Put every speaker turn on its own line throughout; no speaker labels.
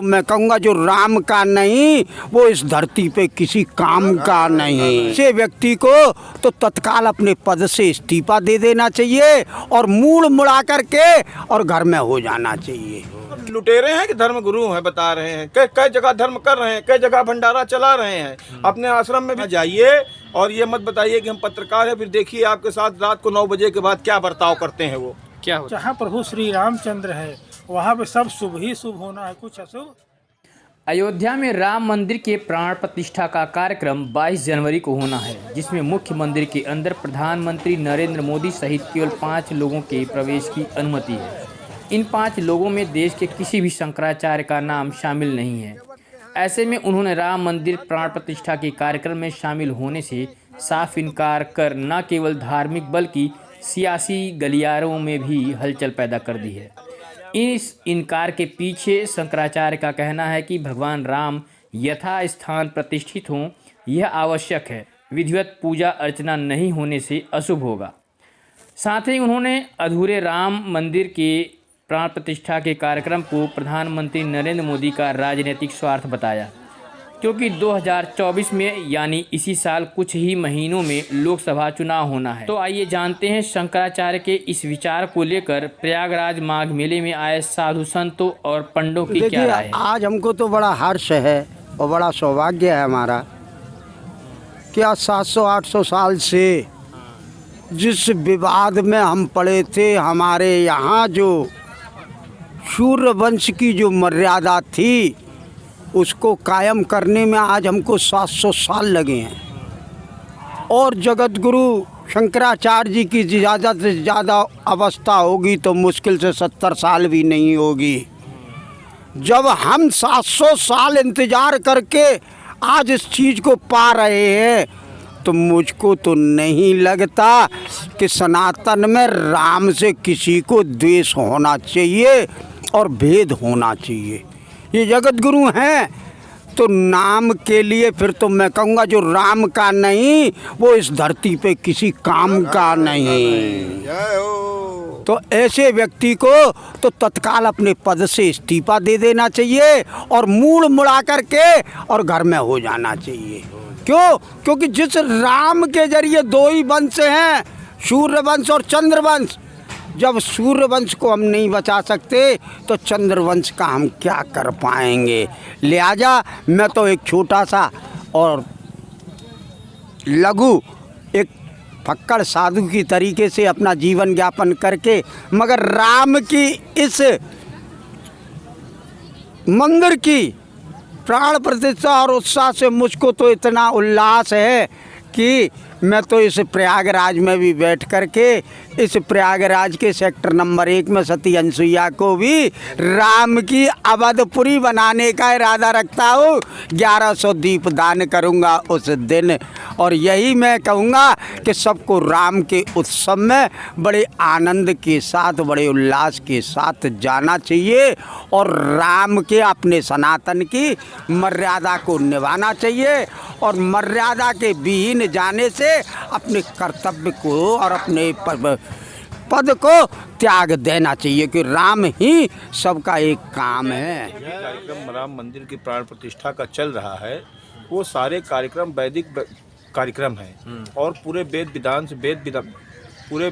मैं कहूँगा जो राम का नहीं वो इस धरती पे किसी काम का नहीं। ऐसे व्यक्ति को तो तत्काल अपने पद से इस्तीफा दे देना चाहिए और मूड मुड़ा करके और घर में हो जाना चाहिए।
लुटेरे हैं कि धर्म गुरु हैं, बता रहे हैं कई जगह धर्म कर रहे हैं, कई जगह भंडारा चला रहे हैं। अपने आश्रम में भी जाइए और ये मत बताइए कि हम पत्रकार हैं, फिर देखिए आपके साथ रात को 9 बजे के बाद क्या बर्ताव करते हैं। वो क्या हो,
जहाँ प्रभु श्री रामचंद्र है वहाँ पे सब शुभ ही शुभ होना है, कुछ अशुभ।
अयोध्या में राम मंदिर के प्राण प्रतिष्ठा का कार्यक्रम 22 जनवरी को होना है, जिसमें मुख्य मंदिर के अंदर प्रधानमंत्री नरेंद्र मोदी सहित केवल 5 लोगों के प्रवेश की अनुमति है। इन 5 लोगों में देश के किसी भी शंकराचार्य का नाम शामिल नहीं है। ऐसे में उन्होंने राम मंदिर प्राण प्रतिष्ठा के कार्यक्रम में शामिल होने से साफ इनकार कर न केवल धार्मिक बल्कि सियासी गलियारों में भी हलचल पैदा कर दी है। इस इनकार के पीछे शंकराचार्य का कहना है कि भगवान राम यथा स्थान प्रतिष्ठित हों यह आवश्यक है, विधिवत पूजा अर्चना नहीं होने से अशुभ होगा। साथ ही उन्होंने अधूरे राम मंदिर के प्राण प्रतिष्ठा के कार्यक्रम को प्रधानमंत्री नरेंद्र मोदी का राजनीतिक स्वार्थ बताया, क्योंकि 2024 में यानी इसी साल कुछ ही महीनों में लोकसभा चुनाव होना है। तो आइए जानते हैं शंकराचार्य के इस विचार को लेकर प्रयागराज माघ मेले में आए साधु संतों और पंडों की क्या राय है।
आज हमको तो बड़ा हर्ष है और बड़ा सौभाग्य है हमारा कि आज 700-800 साल से जिस विवाद में हम पड़े थे, हमारे यहाँ जो सूर्य वंश की जो मर्यादा थी उसको कायम करने में आज हमको 700 साल लगे हैं। और जगत गुरु शंकराचार्य जी की ज़्यादा से ज़्यादा अवस्था होगी तो मुश्किल से 70 साल भी नहीं होगी। जब हम 700 साल इंतज़ार करके आज इस चीज़ को पा रहे हैं तो मुझको तो नहीं लगता कि सनातन में राम से किसी को द्वेष होना चाहिए और भेद होना चाहिए। ये जगत गुरु हैं तो नाम के लिए फिर तो मैं कहूँगा जो राम का नहीं वो इस धरती पे किसी काम का नहीं। तो ऐसे व्यक्ति को तो तत्काल अपने पद से इस्तीफा दे देना चाहिए और मूड मुड़ा करके और घर में हो जाना चाहिए। क्यों? क्योंकि जिस राम के जरिए 2 ही वंश हैं, सूर्य वंश और चंद्र वंश। जब सूर्य वंश को हम नहीं बचा सकते तो चंद्र वंश का हम क्या कर पाएंगे। लिहाजा मैं तो एक छोटा सा और लघु एक फक्कड़ साधु की तरीके से अपना जीवन यापन करके मगर राम की इस मंदिर की प्राण प्रतिष्ठा और उत्साह से मुझको तो इतना उल्लास है कि मैं तो इस प्रयागराज में भी बैठ करके इस प्रयागराज के सेक्टर नंबर 1 में सती अनसुईया को भी राम की अवधपुरी बनाने का इरादा रखता हूँ। 1100 दीप दान करूँगा उस दिन। और यही मैं कहूँगा कि सबको राम के उत्सव में बड़े आनंद के साथ, बड़े उल्लास के साथ जाना चाहिए और राम के अपने सनातन की मर्यादा को निभाना चाहिए और मर्यादा के विहीन जाने से अपने कर्तव्य को और अपने पद को त्याग देना चाहिए कि राम ही सबका एक काम है।
कार्यक्रम राम मंदिर की प्राण प्रतिष्ठा का चल रहा है, वो सारे कार्यक्रम वैदिक कार्यक्रम हैं और पूरे पूरे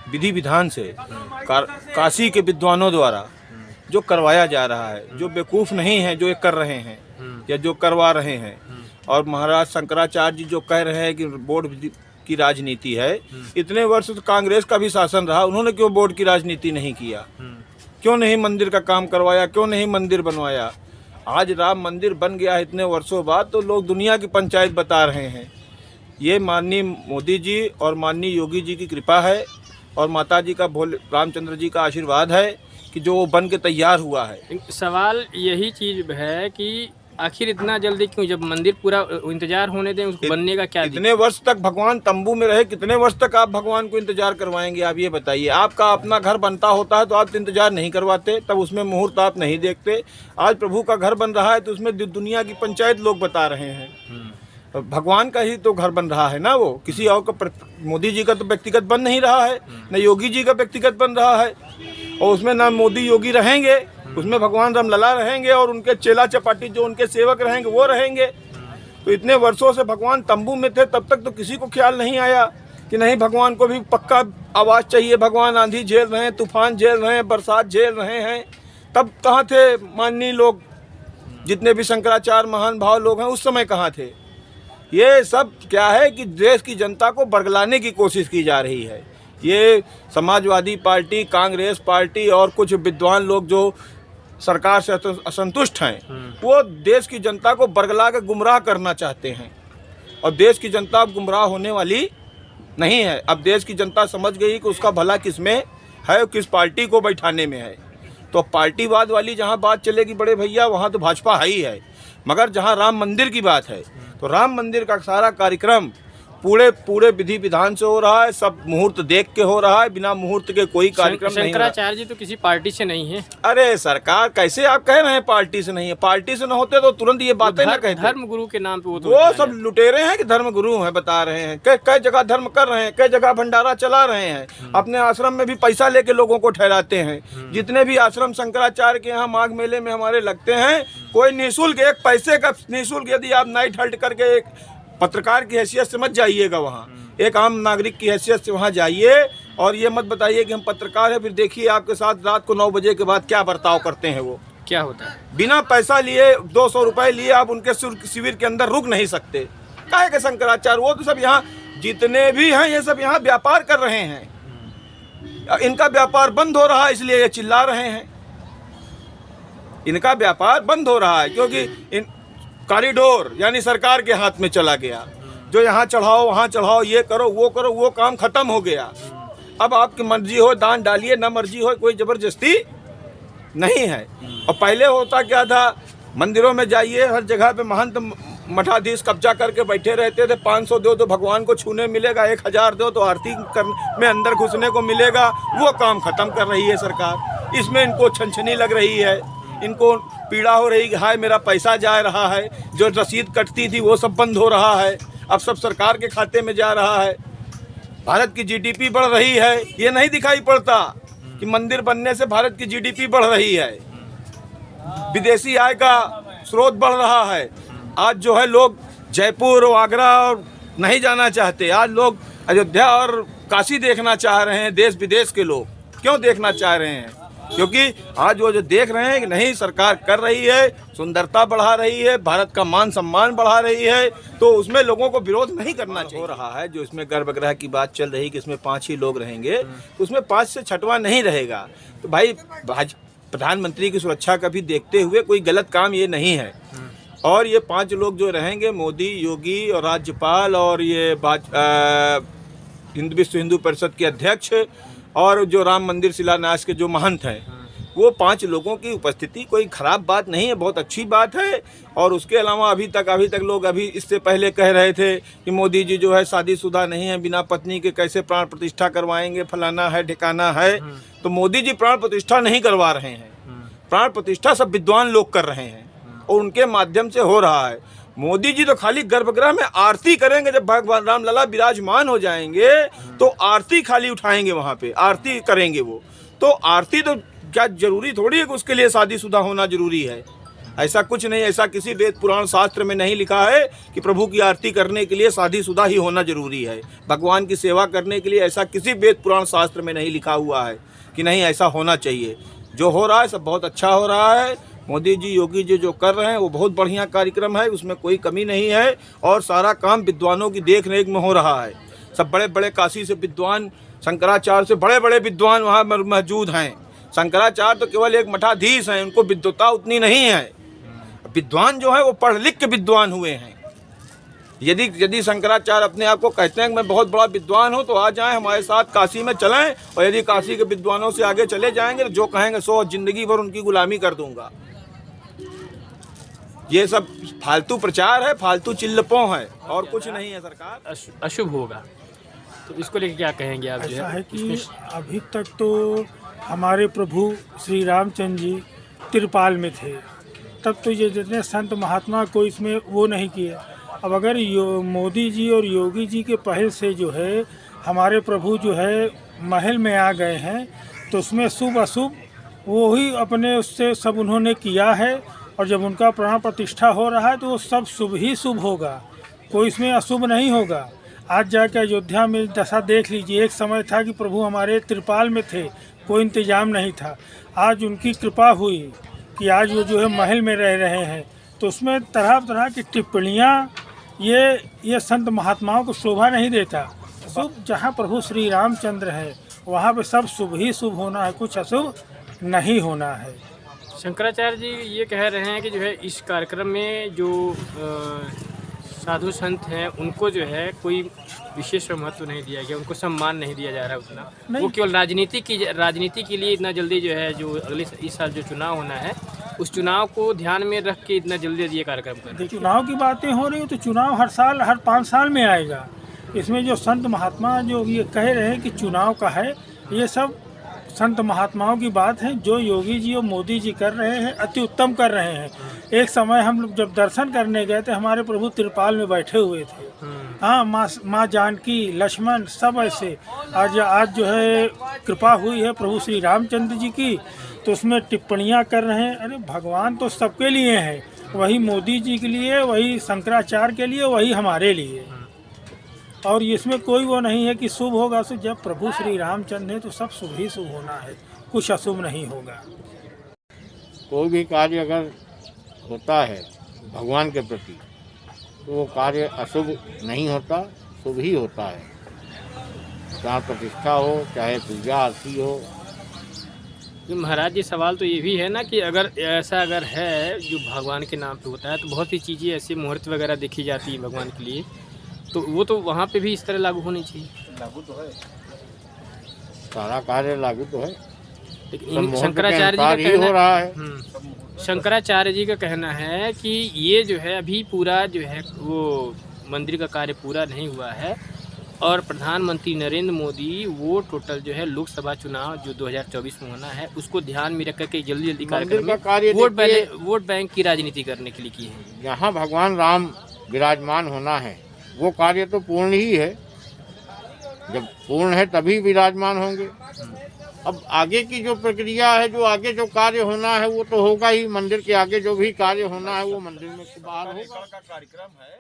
विधि विधान से काशी के विद्वानों द्वारा जो करवाया जा रहा है, जो बेवकूफ़ नहीं है जो ये कर रहे हैं या जो करवा रहे हैं। और महाराज शंकराचार्य जी जो कह रहे हैं कि बोर्ड की राजनीति है, इतने वर्ष तो कांग्रेस का भी शासन रहा, उन्होंने क्यों बोर्ड की राजनीति नहीं किया? क्यों नहीं मंदिर का काम करवाया? क्यों नहीं मंदिर बनवाया? आज राम मंदिर बन गया इतने वर्षों बाद तो लोग दुनिया की पंचायत बता रहे हैं। ये माननीय मोदी जी और माननीय योगी जी की कृपा है और माता जी का भोले रामचंद्र जी का आशीर्वाद है कि जो वो बन के तैयार हुआ है।
सवाल यही चीज़ है कि आखिर इतना जल्दी क्यों? जब मंदिर पूरा इंतजार होने दें उसको बनने का क्या?
कितने वर्ष तक भगवान तंबू में रहे, कितने वर्ष तक आप भगवान को इंतजार करवाएंगे? आप ये बताइए। आपका अपना घर बनता होता है तो आप इंतजार नहीं करवाते, तब उसमें मुहूर्त आप नहीं देखते। आज प्रभु का घर बन रहा है तो उसमें दुनिया की पंचायत लोग बता रहे हैं। भगवान का ही तो घर बन रहा है ना, वो किसी और का। मोदी जी का तो व्यक्तिगत बन नहीं रहा है, न योगी जी का व्यक्तिगत बन रहा है और उसमें ना मोदी योगी रहेंगे उसमें भगवान रामलला रहेंगे और उनके चेला चपाटी जो उनके सेवक रहेंगे वो रहेंगे। तो इतने वर्षों से भगवान तंबू में थे, तब तक तो किसी को ख्याल नहीं आया कि नहीं भगवान को भी पक्का आवाज़ चाहिए। भगवान आंधी झेल रहे हैं, तूफान झेल रहे हैं, बरसात झेल रहे हैं, तब कहाँ थे माननीय लोग? जितने भी शंकराचार्य महान भाव लोग हैं उस समय कहाँ थे? ये सब क्या है कि देश की जनता को बरगलाने की कोशिश की जा रही है। ये समाजवादी पार्टी, कांग्रेस पार्टी और कुछ विद्वान लोग जो सरकार से असंतुष्ट हैं, वो देश की जनता को बरगला के गुमराह करना चाहते हैं। और देश की जनता अब गुमराह होने वाली नहीं है। अब देश की जनता समझ गई कि उसका भला किस में है, किस पार्टी को बैठाने में है। तो पार्टीवाद वाली जहाँ बात चलेगी बड़े भैया, वहाँ तो भाजपा है ही है। मगर जहाँ राम मंदिर की बात है, तो राम मंदिर का सारा कार्यक्रम पूरे विधि विधान से हो रहा है। सब मुहूर्त देख के हो रहा है, बिना मुहूर्त के कोई कार्यक्रम नहीं हो रहा।
शंकराचार्य जी तो किसी पार्टी से नहीं है।
अरे सरकार, कैसे आप कह रहे हैं पार्टी से नहीं है? पार्टी से न होते तो तुरंत ये बातें ना कहते।
धर्म गुरु के नाम पे
वो सब लुटेरे हैं कि धर्म गुरु हैं, बता रहे हैं। कई जगह धर्म कर रहे हैं, कई जगह भंडारा चला रहे हैं। अपने आश्रम में भी पैसा लेके लोगों को ठहराते हैं। जितने भी आश्रम शंकराचार्य के यहाँ माघ मेले में हमारे लगते हैं, कोई निःशुल्क, एक पैसे का निःशुल्क, यदि आप नाइट हल्ट करके एक पत्रकार की हैसियत से मत जाइएगा वहाँ, एक आम नागरिक की हैसियत से वहाँ जाइए और ये मत बताइए कि हम पत्रकार हैं। फिर देखिए आपके साथ रात को 9 बजे के बाद क्या बर्ताव करते हैं। वो
क्या होता है?
बिना पैसा लिए 200 रुपए लिए आप उनके शिविर के अंदर रुक नहीं सकते। काहे के शंकराचार्य? वो तो सब यहाँ जितने भी हैं ये सब यहाँ व्यापार कर रहे हैं। इनका व्यापार बंद हो रहा है, इसलिए ये चिल्ला रहे हैं। इनका व्यापार बंद हो रहा है क्योंकि इन कॉरिडोर यानी सरकार के हाथ में चला गया। जो यहाँ चढ़ाओ वहाँ चढ़ाओ, ये करो वो काम खत्म हो गया। अब आपकी मर्जी हो दान डालिए, ना मर्जी हो कोई ज़बरदस्ती नहीं है। और पहले होता क्या था, मंदिरों में जाइए, हर जगह पे महंत मठाधीश कब्जा करके बैठे रहते थे। 500 दो तो भगवान को छूने मिलेगा, 1000 दो तो आरती में अंदर घुसने को मिलेगा। वो काम खत्म कर रही है सरकार। इसमें इनको छनछनी लग रही है, इनको पीड़ा हो रही है कि हाय मेरा पैसा जा रहा है। जो रसीद कटती थी वो सब बंद हो रहा है, अब सब सरकार के खाते में जा रहा है। भारत की जीडीपी बढ़ रही है, ये नहीं दिखाई पड़ता कि मंदिर बनने से भारत की जीडीपी बढ़ रही है। विदेशी आय का स्रोत बढ़ रहा है। आज जो है लोग जयपुर और आगरा और नहीं जाना चाहते, आज लोग अयोध्या और काशी देखना चाह रहे हैं। देश विदेश के लोग क्यों देखना चाह रहे हैं? क्योंकि आज वो जो देख रहे हैं कि नहीं सरकार कर रही है, सुंदरता बढ़ा रही है, भारत का मान सम्मान बढ़ा रही है, तो उसमें लोगों को विरोध नहीं करना चाहिए। हो रहा है जो इसमें गर्भगृह की बात चल रही कि इसमें 5 ही लोग रहेंगे, तो उसमें 5 से 6वां नहीं रहेगा। तो भाई प्रधानमंत्री की सुरक्षा का भी देखते हुए कोई गलत काम ये नहीं है। और ये 5 लोग जो रहेंगे, मोदी, योगी और राज्यपाल और ये विश्व हिंदू परिषद के अध्यक्ष और जो राम मंदिर शिलान्यास के जो महंत हैं, वो 5 लोगों की उपस्थिति कोई ख़राब बात नहीं है, बहुत अच्छी बात है। और उसके अलावा अभी तक लोग अभी इससे पहले कह रहे थे कि मोदी जी जो है शादीशुदा नहीं है, बिना पत्नी के कैसे प्राण प्रतिष्ठा करवाएंगे, फलाना है ठिकाना है। तो मोदी जी प्राण प्रतिष्ठा नहीं करवा रहे हैं, प्राण प्रतिष्ठा सब विद्वान लोग कर रहे हैं और उनके माध्यम से हो रहा है। मोदी जी तो खाली गर्भगृह में आरती करेंगे। जब भगवान रामलला विराजमान हो जाएंगे तो आरती खाली उठाएंगे, वहाँ पे आरती करेंगे वो। तो आरती तो क्या जरूरी थोड़ी है कि उसके लिए शादीशुदा होना जरूरी है? ऐसा कुछ नहीं, ऐसा किसी वेद पुराण शास्त्र में नहीं लिखा है कि प्रभु की आरती करने के लिए शादीशुदा ही होना जरूरी है। भगवान की सेवा करने के लिए ऐसा किसी वेद पुराण शास्त्र में नहीं लिखा हुआ है कि नहीं ऐसा होना चाहिए। जो हो रहा है सब बहुत अच्छा हो रहा है। मोदी जी, योगी जी जो कर रहे हैं वो बहुत बढ़िया कार्यक्रम है, उसमें कोई कमी नहीं है। और सारा काम विद्वानों की देख रेख में हो रहा है। सब बड़े बड़े काशी से विद्वान, शंकराचार्य से बड़े बड़े विद्वान वहाँ मौजूद हैं। शंकराचार्य तो केवल एक मठाधीश हैं, उनको विद्वता उतनी नहीं है। विद्वान जो है वो पढ़ लिख के विद्वान हुए हैं। यदि शंकराचार्य अपने आप को कहते हैं कि मैं बहुत बड़ा विद्वान हूँ, तो आ जाएं हमारे साथ काशी में चलें। और यदि काशी के विद्वानों से आगे चले जाएंगे तो जो कहेंगे सो जिंदगी भर उनकी गुलामी कर दूंगा। ये सब फालतू प्रचार है, फालतू चिल्लपों है और कुछ नहीं है। सरकार
अशुभ होगा, तो इसको लेकर क्या कहेंगे आप?
ऐसा है कि अभी तक तो हमारे प्रभु श्री रामचंद्र जी तिरपाल में थे, तब तो ये जितने संत महात्मा को इसमें वो नहीं किए। अब अगर मोदी जी और योगी जी के पहल से जो है हमारे प्रभु जो है महल में आ गए हैं, तो उसमें शुभ अशुभ वो ही अपने उससे सब उन्होंने किया है। और जब उनका प्राण प्रतिष्ठा हो रहा है तो वो सब शुभ ही शुभ होगा, कोई इसमें अशुभ नहीं होगा। आज जाके अयोध्या में दशा देख लीजिए, एक समय था कि प्रभु हमारे त्रिपाल में थे, कोई इंतजाम नहीं था। आज उनकी कृपा हुई कि आज वो जो है महल में रह रहे हैं, तो उसमें तरह तरह की टिप्पणियाँ ये संत महात्माओं को शोभा नहीं देता। शुभ जहाँ प्रभु श्री रामचंद्र है वहाँ पे सब शुभ ही शुभ होना है, कुछ अशुभ नहीं होना है।
शंकराचार्य जी ये कह रहे हैं कि जो है इस कार्यक्रम में जो साधु संत हैं उनको जो है कोई विशेष महत्व नहीं दिया गया, उनको सम्मान नहीं दिया जा रहा उतना। वो केवल राजनीति के लिए इतना जल्दी जो है जो अगले इस साल जो चुनाव होना है उस चुनाव को ध्यान में रख के इतना जल्दी ये कार्यक्रम कर रहे हैं।
चुनाव की बातें हो रही हो तो चुनाव हर साल हर 5 साल में आएगा। इसमें जो संत महात्मा जो ये कह रहे हैं कि चुनाव का है, ये सब संत महात्माओं की बात है। जो योगी जी और मोदी जी कर रहे हैं अति उत्तम कर रहे हैं। एक समय हम लोग जब दर्शन करने गए थे, हमारे प्रभु त्रिपाल में बैठे हुए थे। हाँ, माँ जानकी, लक्ष्मण सब ऐसे। आज जो है कृपा हुई है प्रभु श्री रामचंद्र जी की, तो उसमें टिप्पणियाँ कर रहे हैं। अरे भगवान तो सबके लिए हैं, वही मोदी जी के लिए, वही शंकराचार्य के लिए, वही हमारे लिए। और इसमें कोई वो नहीं है कि शुभ होगा शुभ। जब प्रभु श्री रामचंद्र है तो सब शुभ ही शुभ होना है, कुछ अशुभ नहीं होगा।
कोई भी कार्य अगर होता है भगवान के प्रति तो वो कार्य अशुभ नहीं होता, शुभ ही होता है। चाहे प्रतिष्ठा हो, चाहे पूजा आरती हो।
तो महाराज जी सवाल तो ये भी है ना कि अगर ऐसा अगर है जो भगवान के नाम पे होता है तो बहुत सी चीज़ें ऐसे मुहूर्त वगैरह देखी जाती है भगवान के लिए, तो वो तो वहाँ पे भी इस तरह लागू होनी चाहिए।
लागू तो है,
सारा कार्य लागू तो है,
लेकिन शंकराचार्य जी का
हो रहा है।
शंकराचार्य जी का कहना है कि ये जो है अभी पूरा जो है वो मंदिर का कार्य पूरा नहीं हुआ है और प्रधानमंत्री नरेंद्र मोदी वो टोटल जो है लोकसभा चुनाव जो 2024 में होना है उसको ध्यान में रख करके जल्दी कार्यक्रम में वोट बैंक की राजनीति करने के लिए की है।
जहाँ भगवान राम विराजमान होना है वो कार्य तो पूर्ण ही है, जब पूर्ण है तभी विराजमान होंगे। अब आगे की जो प्रक्रिया है, जो आगे जो कार्य होना है वो तो होगा ही। मंदिर के आगे जो भी कार्य होना है वो मंदिर में बाहर होगा।
कार्यक्रम है।